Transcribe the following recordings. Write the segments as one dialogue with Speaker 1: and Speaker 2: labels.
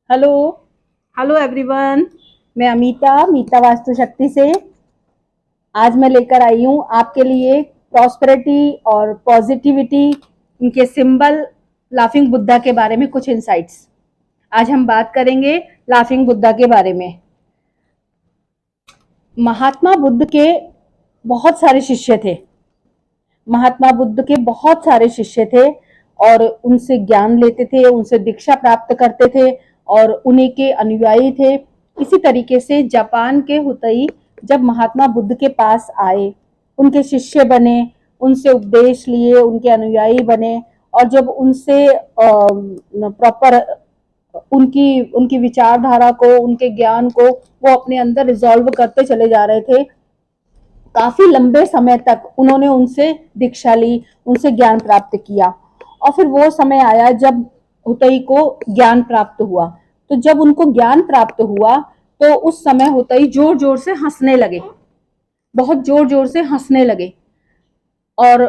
Speaker 1: Hello. Hello everyone. मैं अमीता मीता वास्तु शक्ति से आज मैं लेकर आई हूँ आपके लिए प्रॉस्पेरिटी और पॉजिटिविटी इनके सिंबल लाफिंग बुद्धा के बारे में कुछ इंसाइट्स। आज हम बात करेंगे लाफिंग बुद्धा के बारे में। महात्मा बुद्ध के बहुत सारे शिष्य थे। महात्मा बुद्ध के बहुत सारे शिष्य थे और उनसे ज्ञान लेते थे, उनसे दीक्षा प्राप्त करते थे और उन्हीं के अनुयायी थे। इसी तरीके से जापान के हुतई जब महात्मा बुद्ध के पास आए, उनके शिष्य बने, उनसे उपदेश लिए, उनके अनुयायी बने और जब उनसे प्रॉपर उनकी उनकी विचारधारा को, उनके ज्ञान को वो अपने अंदर रिजॉल्व करते चले जा रहे थे। काफी लंबे समय तक उन्होंने उनसे दीक्षा ली, उनसे ज्ञान प्राप्त किया और फिर वो समय आया जब हुतई को ज्ञान प्राप्त हुआ। तो जब उनको ज्ञान प्राप्त हुआ तो उस समय हुतई जोर जोर से हंसने लगे, बहुत जोर जोर से हंसने लगे और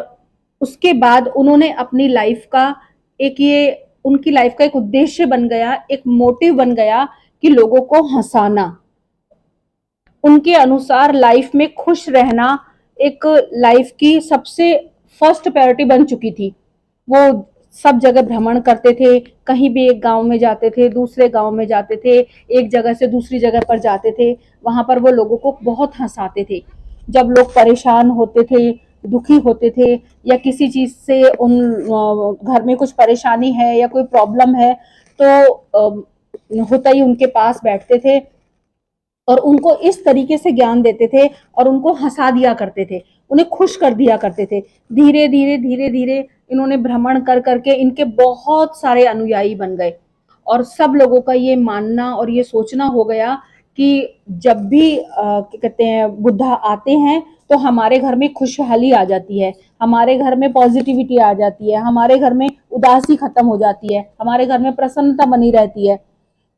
Speaker 1: उसके बाद उन्होंने अपनी लाइफ का एक ये उनकी लाइफ का एक उद्देश्य बन गया, एक मोटिव बन गया कि लोगों को हंसाना। उनके अनुसार लाइफ में खुश रहना एक लाइफ की सबसे फर्स्ट प्रायोरिटी बन चुकी थी। वो सब जगह भ्रमण करते थे, कहीं भी एक गांव में जाते थे, दूसरे गांव में जाते थे, एक जगह से दूसरी जगह पर जाते थे। वहां पर वो लोगों को बहुत हंसाते थे। जब लोग परेशान होते थे, दुखी होते थे या किसी चीज से उन घर में कुछ परेशानी है या कोई प्रॉब्लम है तो होता ही उनके पास बैठते थे और उनको इस तरीके से ज्ञान देते थे और उनको हंसा दिया करते थे, उन्हें खुश कर दिया करते थे। धीरे धीरे धीरे धीरे इन्होंने भ्रमण कर करके इनके बहुत सारे अनुयायी बन गए और सब लोगों का ये मानना और ये सोचना हो गया कि जब भी क्या कहते हैं बुद्धा आते हैं तो हमारे घर में खुशहाली आ जाती है, हमारे घर में पॉजिटिविटी आ जाती है, हमारे घर में उदासी खत्म हो जाती है, हमारे घर में प्रसन्नता बनी रहती है।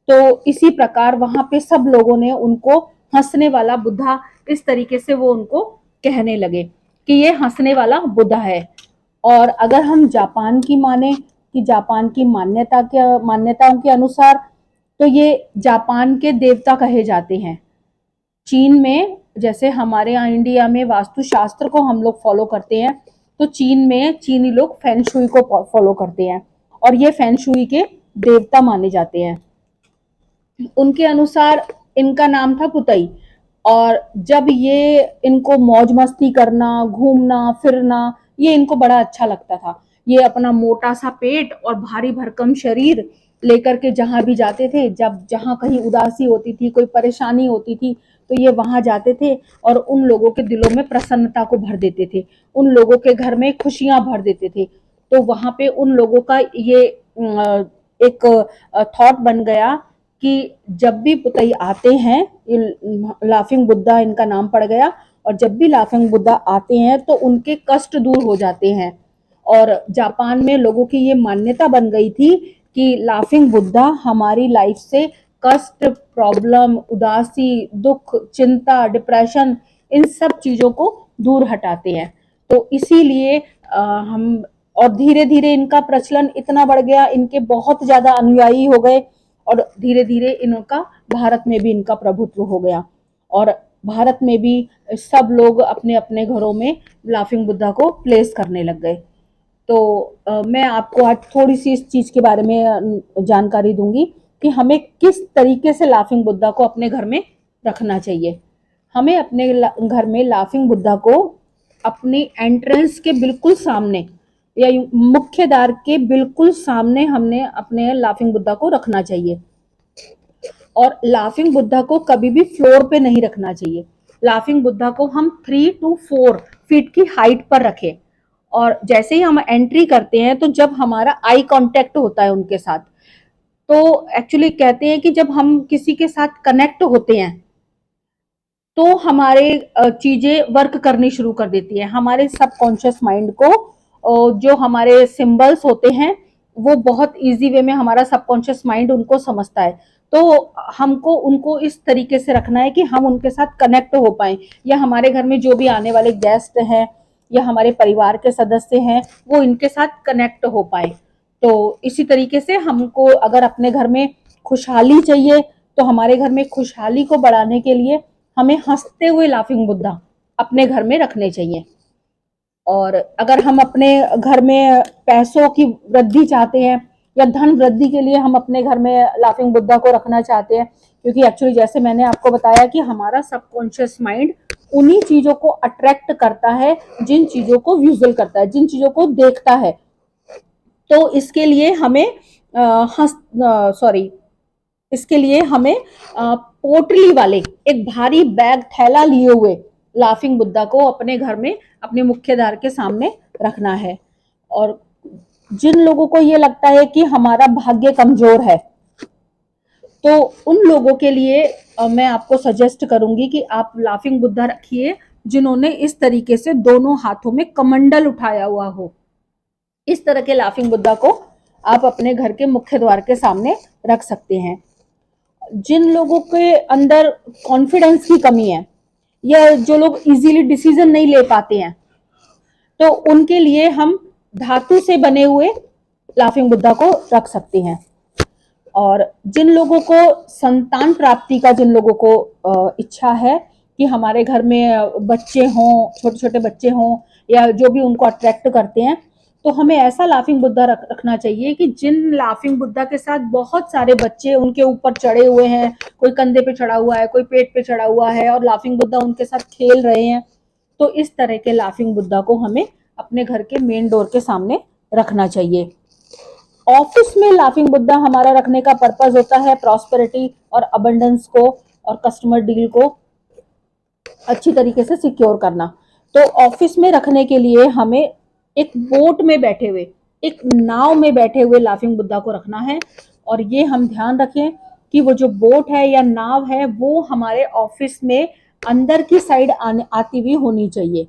Speaker 1: तो इसी प्रकार वहां पे सब लोगों ने उनको हंसने वाला बुद्धा, इस तरीके से वो उनको कहने लगे कि ये हंसने वाला बुद्धा है। और अगर हम जापान की माने कि जापान की मान्यताओं के अनुसार तो ये जापान के देवता कहे जाते हैं। चीन में जैसे हमारे यहाँ इंडिया में वास्तुशास्त्र को हम लोग फॉलो करते हैं, तो चीन में चीनी लोग फेंगशुई को फॉलो करते हैं और ये फेंगशुई के देवता माने जाते हैं। उनके अनुसार इनका नाम था पुतई और जब ये इनको मौज मस्ती करना, घूमना फिरना, ये इनको बड़ा अच्छा लगता था। ये अपना मोटा सा पेट और भारी भरकम शरीर लेकर के जहां भी जाते थे, जब जहां कहीं उदासी होती थी, कोई परेशानी होती थी, तो ये वहां जाते थे और उन लोगों के दिलों में प्रसन्नता को भर देते थे, उन लोगों के घर में खुशियां भर देते थे। तो वहां पे उन लोगों का ये एक थॉट बन गया कि जब भी पुतई आते हैं, लाफिंग बुद्धा इनका नाम पड़ गया, और जब भी लाफिंग बुद्धा आते हैं तो उनके कष्ट दूर हो जाते हैं। और जापान में लोगों की ये मान्यता बन गई थी कि लाफिंग बुद्धा हमारी लाइफ से कष्ट, प्रॉब्लम, उदासी, दुख, चिंता, डिप्रेशन, इन सब चीजों को दूर हटाते हैं। तो इसीलिए हम और धीरे धीरे इनका प्रचलन इतना बढ़ गया, इनके बहुत ज्यादा अनुयायी हो गए और धीरे धीरे इनका भारत में भी इनका प्रभुत्व हो गया और भारत में भी सब लोग अपने अपने घरों में लाफिंग बुद्धा को प्लेस करने लग गए। तो मैं आपको आज थोड़ी सी इस चीज के बारे में जानकारी दूंगी कि हमें किस तरीके से लाफिंग बुद्धा को अपने घर में रखना चाहिए। हमें अपने घर में लाफिंग बुद्धा को अपनी एंट्रेंस के बिल्कुल सामने या मुख्य द्वार के बिल्कुल सामने हमने अपने लाफिंग बुद्धा को रखना चाहिए। और लाफिंग बुद्धा को कभी भी फ्लोर पे नहीं रखना चाहिए। लाफिंग बुद्धा को हम 3 to 4 फीट की हाइट पर रखें और जैसे ही हम एंट्री करते हैं तो जब हमारा आई कांटेक्ट होता है उनके साथ, तो एक्चुअली कहते हैं कि जब हम किसी के साथ कनेक्ट होते हैं तो हमारे चीजें वर्क करनी शुरू कर देती है। हमारे सबकॉन्शियस माइंड को जो हमारे सिंबल्स होते हैं वो बहुत इजी वे में हमारा सबकॉन्शियस माइंड उनको समझता है। तो हमको उनको इस तरीके से रखना है कि हम उनके साथ कनेक्ट हो पाए, या हमारे घर में जो भी आने वाले गेस्ट हैं या हमारे परिवार के सदस्य हैं वो इनके साथ कनेक्ट हो पाए। तो इसी तरीके से हमको अगर अपने घर में खुशहाली चाहिए तो हमारे घर में खुशहाली को बढ़ाने के लिए हमें हंसते हुए लाफिंग बुद्धा अपने घर में रखने चाहिए। और अगर हम अपने घर में पैसों की वृद्धि चाहते हैं या धन वृद्धि के लिए हम अपने घर में लाफिंग बुद्धा को रखना चाहते हैं, क्योंकि एक्चुअली जैसे मैंने आपको बताया कि हमारा सबकॉन्शियस माइंड उन्हीं चीजों को अट्रैक्ट करता है जिन चीजों को विजुअल करता है, जिन चीजों को देखता है। तो इसके लिए हमें इसके लिए हमें पोटली वाले एक भारी बैग थैला लिए हुए लाफिंग बुद्धा को अपने घर में अपने मुख्य द्वार के सामने रखना है। और जिन लोगों को ये लगता है कि हमारा भाग्य कमजोर है, तो उन लोगों के लिए मैं आपको सजेस्ट करूंगी कि आप लाफिंग बुद्धा रखिए जिन्होंने इस तरीके से दोनों हाथों में कमंडल उठाया हुआ हो। इस तरह के लाफिंग बुद्धा को आप अपने घर के मुख्य द्वार के सामने रख सकते हैं। जिन लोगों के अंदर कॉन्फिडेंस की कमी है या जो लोग इजीली डिसीजन नहीं ले पाते हैं, तो उनके लिए हम धातु से बने हुए लाफिंग बुद्धा को रख सकते हैं। और जिन लोगों को संतान प्राप्ति का, जिन लोगों को इच्छा है कि हमारे घर में बच्चे हों, छोटे छोटे बच्चे हों या जो भी उनको अट्रैक्ट करते हैं, तो हमें ऐसा लाफिंग बुद्धा रखना चाहिए कि जिन लाफिंग बुद्धा के साथ बहुत सारे बच्चे उनके ऊपर चढ़े हुए हैं, कोई कंधे पे चढ़ा हुआ है, कोई पेट पे चढ़ा हुआ है और लाफिंग बुद्धा उनके साथ खेल रहे हैं, तो इस तरह के लाफिंग बुद्धा को हमें अपने घर के मेन डोर के सामने रखना चाहिए। ऑफिस में लाफिंग बुद्धा हमारा रखने का पर्पस होता है प्रॉस्पेरिटी और अबंडेंस को और कस्टमर डील को अच्छी तरीके से सिक्योर करना। तो ऑफिस में रखने के लिए हमें एक बोट में बैठे हुए, एक नाव में बैठे हुए लाफिंग बुद्धा को रखना है। और ये हम ध्यान रखें कि वो जो बोट है या नाव है वो हमारे ऑफिस में अंदर की साइड आती हुई होनी चाहिए।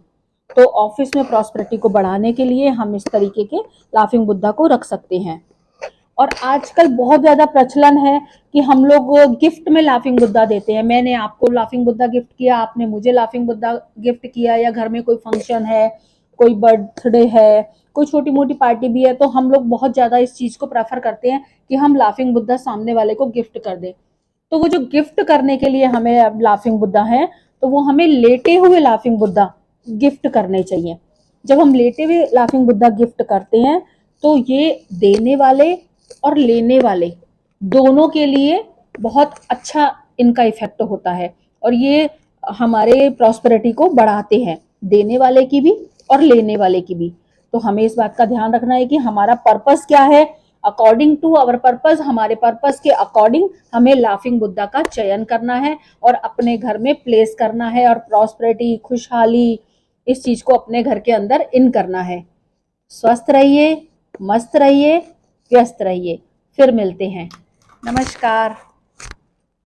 Speaker 1: तो ऑफिस में प्रॉस्पेरिटी को बढ़ाने के लिए हम इस तरीके के लाफिंग बुद्धा को रख सकते हैं। और आजकल बहुत ज्यादा प्रचलन है कि हम लोग गिफ्ट में लाफिंग बुद्धा देते हैं। मैंने आपको लाफिंग बुद्धा गिफ्ट किया, आपने मुझे लाफिंग बुद्धा गिफ्ट किया, या घर में कोई फंक्शन है, कोई बर्थडे है, कोई छोटी मोटी पार्टी भी है, तो हम लोग बहुत ज्यादा इस चीज को प्रेफर करते हैं कि हम लाफिंग बुद्धा सामने वाले को गिफ्ट कर दें। तो वो जो गिफ्ट करने के लिए हमें लाफिंग बुद्धा है, तो वो हमें लेटे हुए लाफिंग बुद्धा गिफ्ट करने चाहिए। जब हम लेटे हुए लाफिंग बुद्धा गिफ्ट करते हैं तो ये देने वाले और लेने वाले दोनों के लिए बहुत अच्छा इनका इफेक्ट होता है और ये हमारे प्रॉस्पेरिटी को बढ़ाते हैं, देने वाले की भी और लेने वाले की भी। तो हमें इस बात का ध्यान रखना है कि हमारा पर्पस क्या है, अकॉर्डिंग टू आवर पर्पस, हमारे पर्पस के अकॉर्डिंग हमें लाफिंग बुद्धा का चयन करना है और अपने घर में प्लेस करना है और प्रॉस्पेरिटी, खुशहाली, इस चीज को अपने घर के अंदर इन करना है। स्वस्थ रहिए, मस्त रहिए, व्यस्त रहिए। फिर मिलते हैं। नमस्कार।